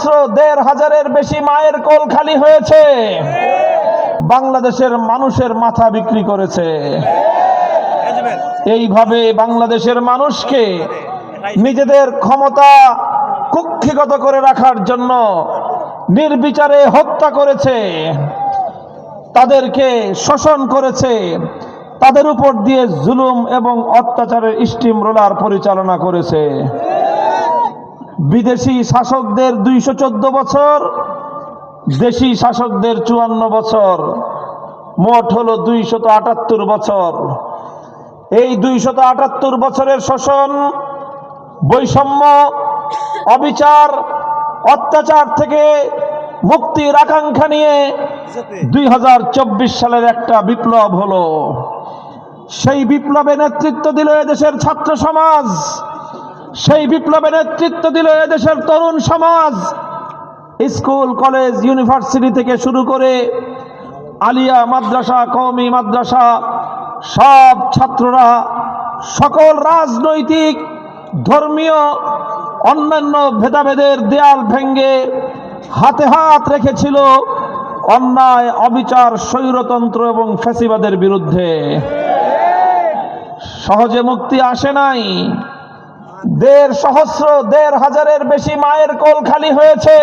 1,500-1,000-এর বেশি মায়ের কোল খালি হয়েছে। বাংলাদেশের মানুষের মাথা বিক্রি করেছে। এইভাবে বাংলাদেশের মানুষকে নিজেদের ক্ষমতা কুক্ষিগত করে রাখার জন্য নির্বিচারে হত্যা করেছে, তাদেরকে শোষণ করেছে, তাদের উপর দিয়ে জুলুম এবং অত্যাচারের স্টিম রোলার পরিচালনা করেছে। বিদেশি শাসকদের 214 বছর, দেশি শাসকদের 54 বছর, মোট হলো 278 বছর। এই 278 বছরের শোষণ, বৈষম্য, অবিচার, অত্যাচার থেকে মুক্তির আকাঙ্ক্ষা নিয়ে 2024 সালের একটা বিপ্লব হলো। সেই বিপ্লবে নেতৃত্ব দিল এদেশের ছাত্র সমাজ, সেই বিপ্লবে নেতৃত্ব দিল এদেশের তরুণ সমাজ। স্কুল, কলেজ, ইউনিভার্সিটি থেকে শুরু করে আলিয়া মাদ্রাসা, কওমি মাদ্রাসা, সব ছাত্ররা সকল রাজনৈতিক, ধর্মীয়, অন্যান্য ভেদাভেদের দেয়াল ভেঙ্গে হাতে হাত রেখেছিল অন্যায়, অবিচার, স্বৈরতন্ত্র এবং ফ্যাসিবাদের বিরুদ্ধে। সহজে মুক্তি আসে নাই। 1,500-1,000-এর বেশি মায়ের কোল খালি হয়েছে।